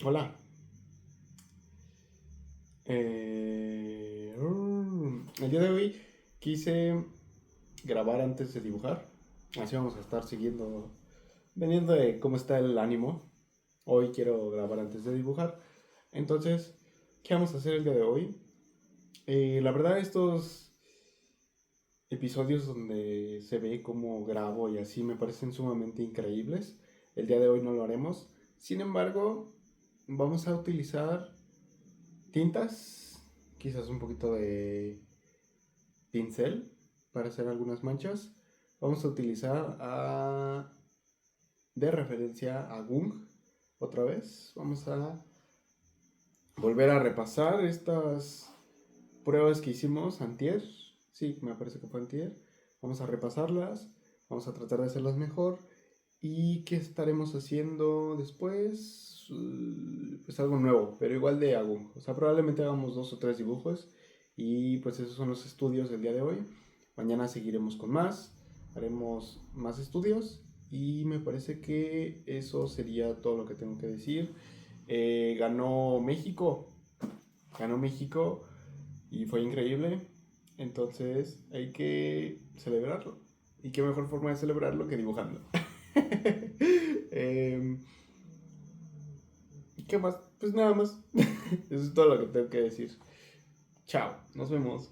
Hola. El día de hoy quise grabar antes de dibujar. Así vamos a estar siguiendo, dependiendo de cómo está el ánimo. Hoy quiero grabar antes de dibujar. Entonces, ¿qué vamos a hacer el día de hoy? La verdad, estos episodios donde se ve cómo grabo y así me parecen sumamente increíbles. El día de hoy no lo haremos. Sin embargo, vamos a utilizar tintas, quizás un poquito de pincel para hacer algunas manchas. Vamos a utilizar de referencia a Gung otra vez. Vamos a volver a repasar estas pruebas que hicimos antier. Sí, me parece que fue antier. Vamos a repasarlas, vamos a tratar de hacerlas mejor. ¿Y qué estaremos haciendo después? Pues algo nuevo, pero igual de Agung. O sea, probablemente hagamos 2 o 3 dibujos. Y pues esos son los estudios del día de hoy. Mañana seguiremos con más. Haremos más estudios. Y me parece que eso sería todo lo que tengo que decir. Ganó México. Ganó México. Y fue increíble. Entonces hay que celebrarlo. Y qué mejor forma de celebrarlo que dibujando. eh, ¿Qué más? Pues nada más. Eso es todo lo que tengo que decir. Chao, nos vemos.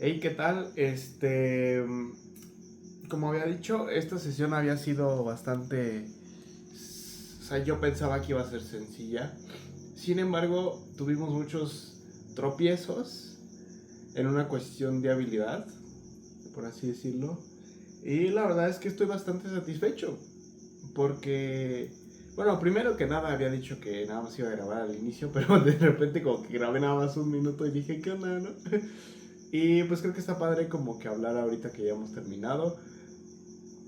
Hey, ¿qué tal? Como había dicho, esta sesión había sido bastante... O sea, yo pensaba que iba a ser sencilla. Sin embargo, tuvimos muchos tropiezos en una cuestión de habilidad, por así decirlo. Y la verdad es que estoy bastante satisfecho. Porque, bueno, primero que nada había dicho que nada más iba a grabar al inicio, pero de repente como que grabé nada más un minuto y dije, ¿qué onda, no? Y pues creo que está padre como que hablar ahorita que ya hemos terminado.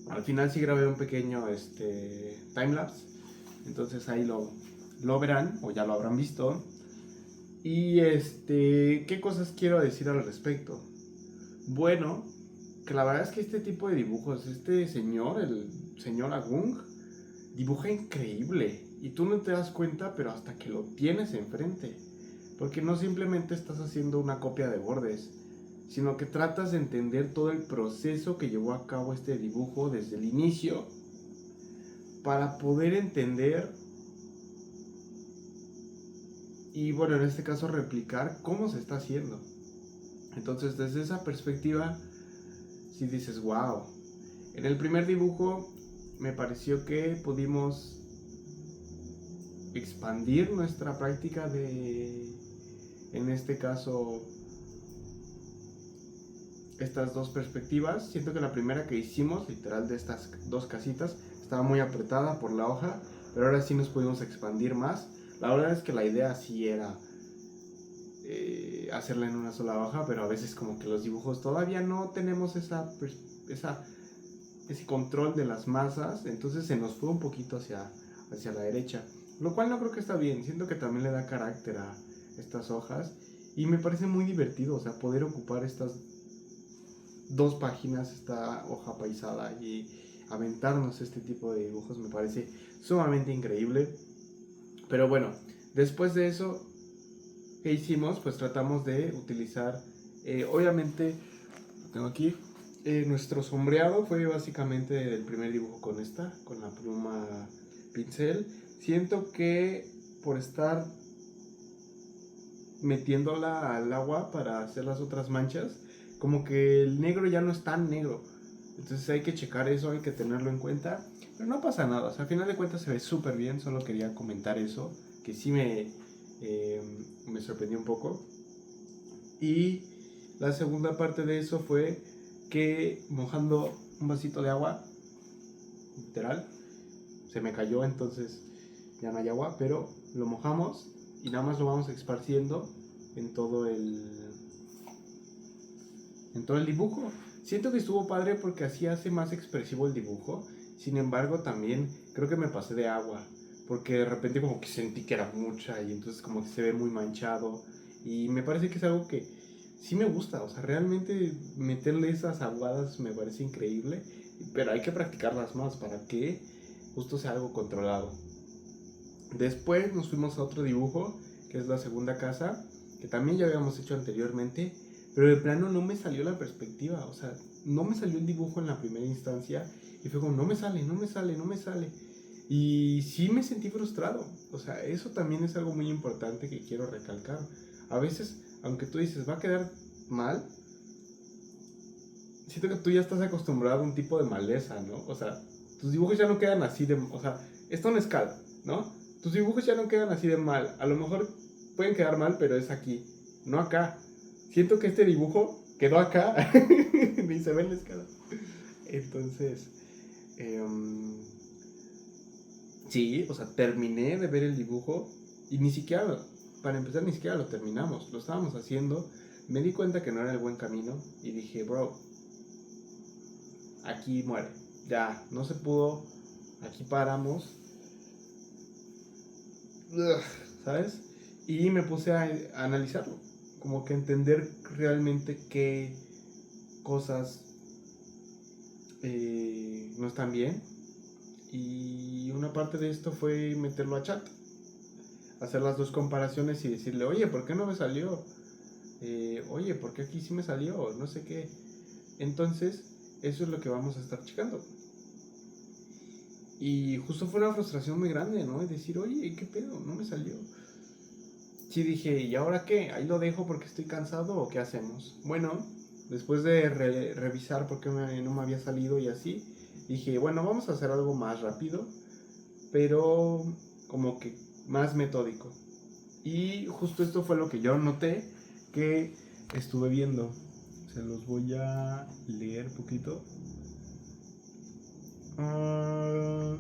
Al final sí grabé un pequeño timelapse, entonces ahí lo verán o ya lo habrán visto. Y ¿qué cosas quiero decir al respecto? Bueno, que la verdad es que este tipo de dibujos, este señor, el señor Agung, dibuja increíble. Y tú no te das cuenta, pero hasta que lo tienes enfrente. Porque no simplemente estás haciendo una copia de bordes, sino que tratas de entender todo el proceso que llevó a cabo este dibujo desde el inicio para poder entender y, bueno, en este caso replicar cómo se está haciendo. Entonces, desde esa perspectiva, si dices, wow. En el primer dibujo me pareció que pudimos expandir nuestra práctica de, en este caso, estas dos perspectivas. Siento que la primera que hicimos, literal de estas dos casitas, estaba muy apretada por la hoja, pero ahora sí nos pudimos expandir más. La verdad es que la idea sí era hacerla en una sola hoja, pero a veces como que los dibujos todavía no tenemos ese control de las masas, entonces se nos fue un poquito hacia la derecha, lo cual no creo que está bien. Siento que también le da carácter a estas hojas y me parece muy divertido, o sea, poder ocupar estas 2 páginas, esta hoja paisada, y aventarnos este tipo de dibujos me parece sumamente increíble. Pero bueno, después de eso, ¿qué hicimos? Pues tratamos de utilizar, obviamente, lo tengo aquí, nuestro sombreado fue básicamente el primer dibujo con la pluma pincel. Siento que por estar metiéndola al agua para hacer las otras manchas, como que el negro ya no es tan negro. Entonces hay que checar eso, hay que tenerlo en cuenta. Pero no pasa nada, o sea, al final de cuentas se ve súper bien. Solo quería comentar eso, que sí me sorprendió un poco. Y la segunda parte de eso fue que mojando un vasito de agua, literal, se me cayó, entonces ya no hay agua, pero lo mojamos y nada más lo vamos esparciendo en todo el dibujo. Siento que estuvo padre porque así hace más expresivo el dibujo. Sin embargo, también creo que me pasé de agua, porque de repente como que sentí que era mucha y entonces como que se ve muy manchado. Y me parece que es algo que sí me gusta, o sea, realmente meterle esas aguadas me parece increíble, pero hay que practicarlas más para que justo sea algo controlado. Después nos fuimos a otro dibujo, que es la segunda casa, que también ya habíamos hecho anteriormente, pero de plano no me salió la perspectiva, o sea, no me salió el dibujo en la primera instancia y fue como, no me sale, no me sale, no me sale. Y sí me sentí frustrado, o sea, eso también es algo muy importante que quiero recalcar. A veces, aunque tú dices, va a quedar mal, siento que tú ya estás acostumbrado a un tipo de maleza, ¿no? O sea, tus dibujos ya no quedan así de, o sea, esto no escala, ¿no? Tus dibujos ya no quedan así de mal. A lo mejor pueden quedar mal, pero es aquí, no acá. Siento que este dibujo quedó acá, ni se ve en la escala. Entonces, sí, o sea, terminé de ver el dibujo y ni siquiera, para empezar, ni siquiera lo terminamos. Lo estábamos haciendo, me di cuenta que no era el buen camino y dije, bro, aquí muere. Ya, no se pudo, aquí paramos. Ugh, ¿sabes? Y me puse a analizarlo, como que entender realmente qué cosas no están bien. Y una parte de esto fue meterlo a chat, hacer las dos comparaciones y decirle, oye, ¿por qué no me salió? Oye, ¿por qué aquí sí me salió? No sé qué. Entonces, eso es lo que vamos a estar checando. Y justo fue una frustración muy grande, ¿no? Es decir, oye, ¿qué pedo? No me salió. Sí dije, ¿y ahora qué? ¿Ahí lo dejo porque estoy cansado o qué hacemos? Bueno, después de revisar por qué no me había salido y así, dije, bueno, vamos a hacer algo más rápido, pero como que más metódico. Y justo esto fue lo que yo noté que estuve viendo. Se los voy a leer poquito. Uh,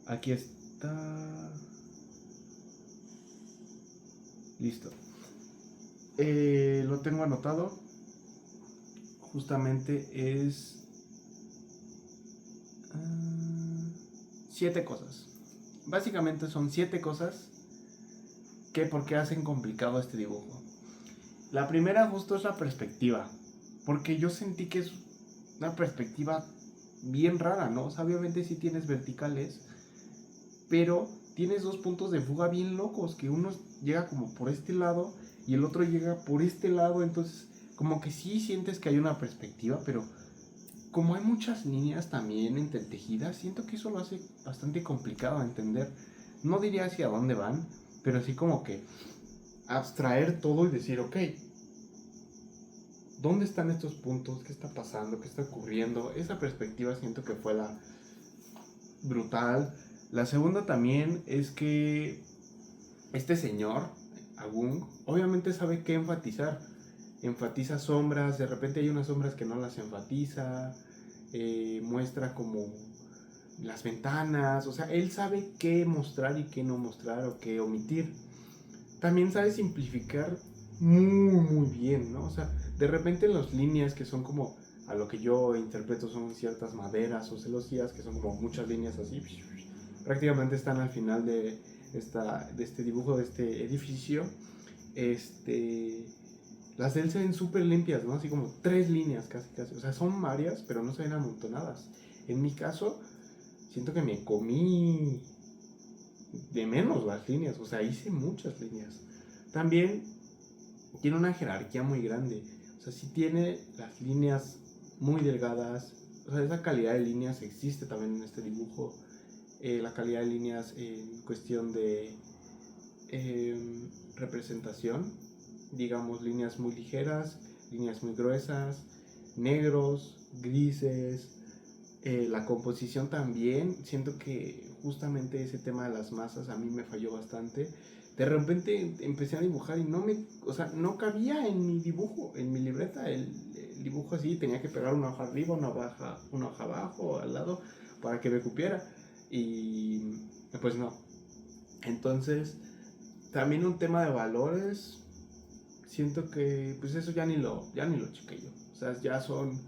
Aquí está. Listo. Lo tengo anotado. Justamente es 7 cosas. Básicamente son 7 cosas que por qué hacen complicado este dibujo. La primera justo es la perspectiva, porque yo sentí que es una perspectiva bien rara, ¿no? O sea, obviamente sí tienes verticales, pero tienes dos puntos de fuga bien locos, que uno llega como por este lado y el otro llega por este lado, entonces como que sí sientes que hay una perspectiva, pero como hay muchas líneas también entretejidas, siento que eso lo hace bastante complicado de entender. No diría hacia dónde van, pero sí como que abstraer todo y decir, ok, ¿dónde están estos puntos? ¿Qué está pasando? ¿Qué está ocurriendo? Esa perspectiva siento que fue la brutal. La segunda también es que este señor, Agung, obviamente sabe qué enfatizar. Enfatiza sombras, de repente hay unas sombras que no las enfatiza, muestra como las ventanas, o sea, él sabe qué mostrar y qué no mostrar o qué omitir. También sabe simplificar muy bien, ¿no? O sea, de repente las líneas que son como, a lo que yo interpreto son ciertas maderas o celosías, que son como muchas líneas así, prácticamente están al final de este dibujo de este edificio. Las de él se ven súper limpias, ¿no? Así como 3 líneas casi. O sea, son varias, pero no se ven amontonadas. En mi caso, siento que me comí de menos las líneas. O sea, hice muchas líneas. También tiene una jerarquía muy grande. O sea, sí tiene las líneas muy delgadas. O sea, esa calidad de líneas existe también en este dibujo. La calidad de líneas en cuestión de representación, digamos líneas muy ligeras, líneas muy gruesas, negros, grises, la composición también, siento que justamente ese tema de las masas a mí me falló bastante. De repente empecé a dibujar y o sea, no cabía en mi dibujo, en mi libreta, el dibujo así, tenía que pegar una hoja arriba, una hoja abajo, al lado, para que me cupiera. y pues no. Entonces, también un tema de valores, siento que pues eso ya ni lo chequé yo. O sea, ya son,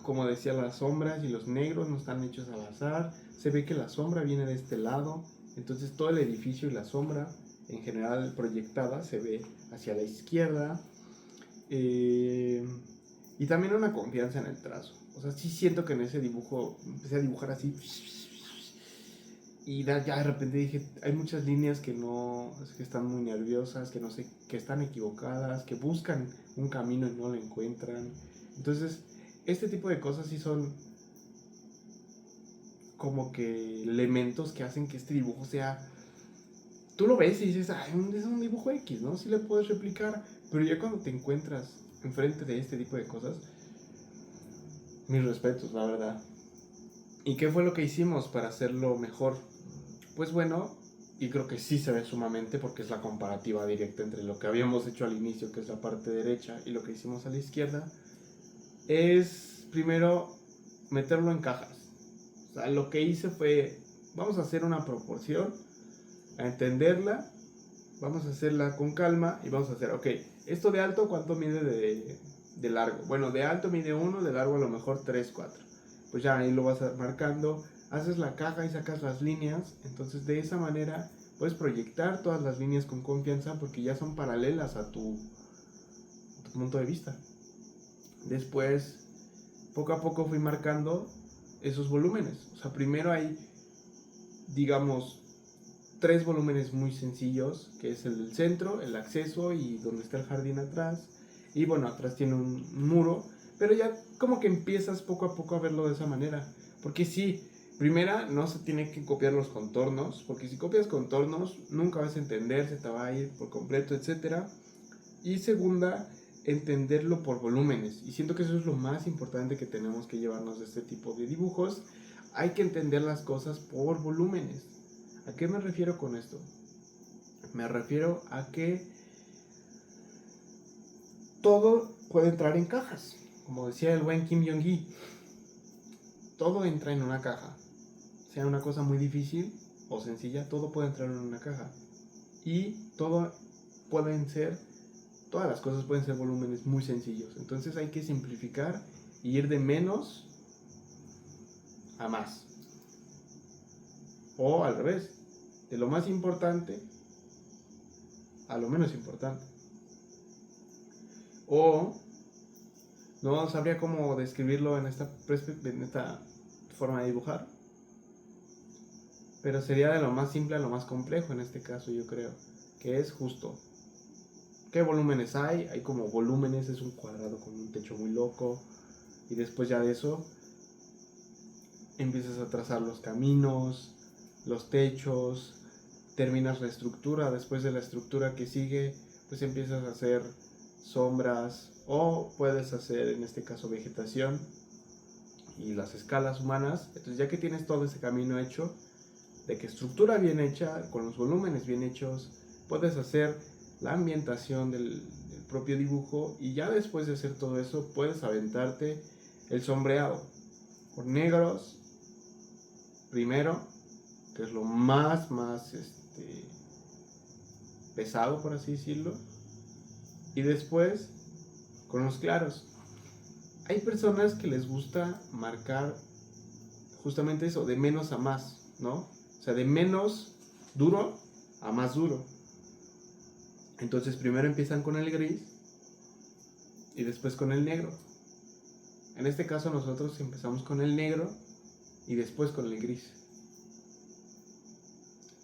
como decía, las sombras y los negros no están hechos al azar. Se ve que la sombra viene de este lado, entonces todo el edificio y la sombra en general proyectada se ve hacia la izquierda. Y también una confianza en el trazo. O sea, sí siento que en ese dibujo empecé a dibujar así. Y ya de repente dije, hay muchas líneas que no, que están muy nerviosas, que no sé, que están equivocadas, que buscan un camino y no lo encuentran. Entonces, este tipo de cosas sí son como que elementos que hacen que este dibujo sea... Tú lo ves y dices, ay, es un dibujo X, ¿no? Sí le puedes replicar, pero ya cuando te encuentras enfrente de este tipo de cosas, mis respetos, la verdad. ¿Y qué fue lo que hicimos para hacerlo mejor? Pues bueno, y creo que sí se ve sumamente porque es la comparativa directa entre lo que habíamos hecho al inicio, que es la parte derecha, y lo que hicimos a la izquierda, es primero meterlo en cajas. O sea, lo que hice fue, vamos a hacer una proporción, a entenderla, vamos a hacerla con calma y vamos a hacer, ok, esto de alto, ¿cuánto mide de largo? Bueno, de alto mide 1, de largo a lo mejor 3, 4. Pues ya ahí lo vas marcando, haces la caja y sacas las líneas, entonces de esa manera puedes proyectar todas las líneas con confianza porque ya son paralelas a tu punto de vista. Después, poco a poco fui marcando esos volúmenes. O sea, primero hay, digamos, 3 volúmenes muy sencillos, que es el del centro, el acceso y donde está el jardín atrás. Y bueno, atrás tiene un muro, pero ya como que empiezas poco a poco a verlo de esa manera. Porque sí, primera, no se tiene que copiar los contornos, porque si copias contornos nunca vas a entender, se te va a ir por completo, etc. Y segunda, entenderlo por volúmenes. Y siento que eso es lo más importante que tenemos que llevarnos de este tipo de dibujos. Hay que entender las cosas por volúmenes. ¿A qué me refiero con esto? Me refiero a que todo puede entrar en cajas. Como decía el buen Kim Jong-gi, todo entra en una caja. Sea una cosa muy difícil o sencilla, todo puede entrar en una caja. Y todo pueden ser, todas las cosas pueden ser volúmenes muy sencillos. Entonces hay que simplificar y ir de menos a más. O al revés, de lo más importante a lo menos importante. O no sabría cómo describirlo en esta forma de dibujar, pero sería de lo más simple a lo más complejo en este caso, yo creo, que es justo. ¿Qué volúmenes hay? Hay como volúmenes, es un cuadrado con un techo muy loco, y después ya de eso empiezas a trazar los caminos, los techos, terminas la estructura, después de la estructura que sigue, pues empiezas a hacer sombras o puedes hacer en este caso vegetación y las escalas humanas. Entonces ya que tienes todo ese camino hecho, de que estructura bien hecha, con los volúmenes bien hechos, puedes hacer la ambientación del propio dibujo y ya después de hacer todo eso puedes aventarte el sombreado con negros primero, que es lo más pesado, por así decirlo, y después con los claros. Hay personas que les gusta marcar justamente eso, de menos a más, ¿no? O sea, de menos duro a más duro. Entonces primero empiezan con el gris y después con el negro. En este caso nosotros empezamos con el negro y después con el gris.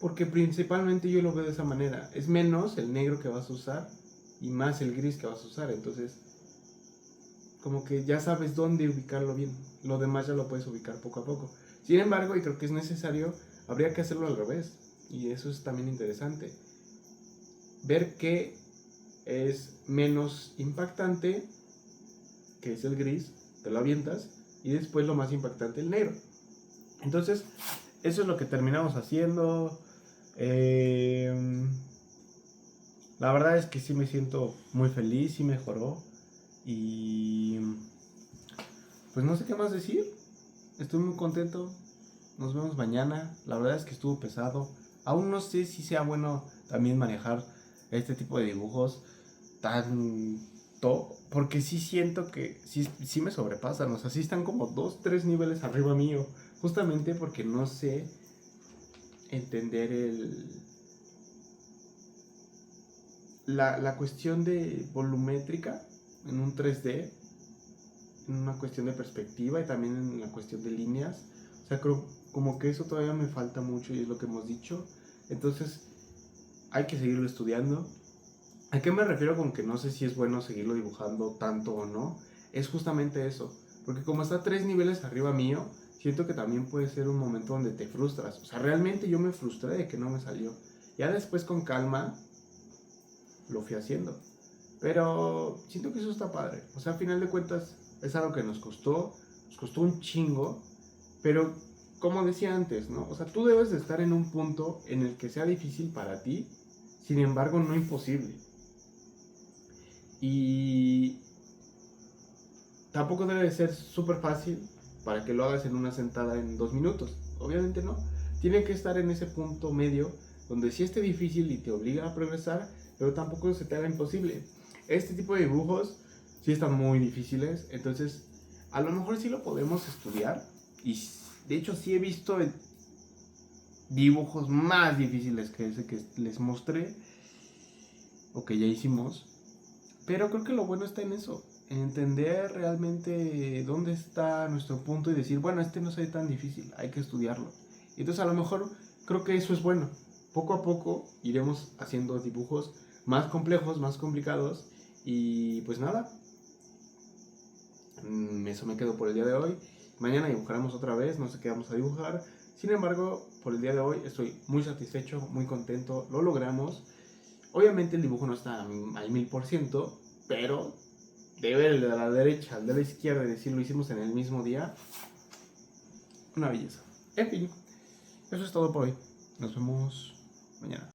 Porque principalmente yo lo veo de esa manera. Es menos el negro que vas a usar y más el gris que vas a usar. Entonces, como que ya sabes dónde ubicarlo bien. Lo demás ya lo puedes ubicar poco a poco. Sin embargo, y creo que es necesario, habría que hacerlo al revés. Y eso es también interesante. Ver qué es menos impactante, que es el gris, te lo avientas, y después lo más impactante, el negro. Entonces, eso es lo que terminamos haciendo. La verdad es que sí me siento muy feliz, sí mejoró. Y pues no sé qué más decir. Estoy muy contento. Nos vemos mañana. La verdad es que estuvo pesado. Aún no sé si sea bueno también manejar este tipo de dibujos tanto, porque sí siento que sí me sobrepasan. O sea, sí están como 2, 3 niveles arriba mío. Justamente porque no sé entender la cuestión de volumétrica en un 3D, en una cuestión de perspectiva y también en la cuestión de líneas. O sea, creo como que eso todavía me falta mucho y es lo que hemos dicho. Entonces, hay que seguirlo estudiando. ¿A qué me refiero con que no sé si es bueno seguirlo dibujando tanto o no? Es justamente eso. Porque como está 3 niveles arriba mío, siento que también puede ser un momento donde te frustras. O sea, realmente yo me frustré de que no me salió. Ya después con calma lo fui haciendo. Pero siento que eso está padre. O sea, a final de cuentas es algo que nos costó un chingo. Pero como decía antes, ¿no? O sea, tú debes de estar en un punto en el que sea difícil para ti, sin embargo no imposible. Y tampoco debe de ser súper fácil para que lo hagas en una sentada en 2 minutos. Obviamente no. Tiene que estar en ese punto medio donde sí esté difícil y te obliga a progresar, pero tampoco se te haga imposible. Este tipo de dibujos sí están muy difíciles, entonces a lo mejor sí lo podemos estudiar. Y de hecho sí he visto dibujos más difíciles que ese que les mostré o que ya hicimos. Pero creo que lo bueno está en eso, en entender realmente dónde está nuestro punto y decir, bueno, este no es tan difícil, hay que estudiarlo. Y entonces a lo mejor creo que eso es bueno. Poco a poco iremos haciendo dibujos más complejos, más complicados. Y pues nada, eso me quedo por el día de hoy. Mañana dibujaremos otra vez, no sé qué vamos a dibujar. Sin embargo, por el día de hoy estoy muy satisfecho, muy contento, lo logramos. Obviamente el dibujo no está al 1000%, pero de ver el de la derecha al de la izquierda y decir lo hicimos en el mismo día, una belleza. En fin, eso es todo por hoy. Nos vemos mañana.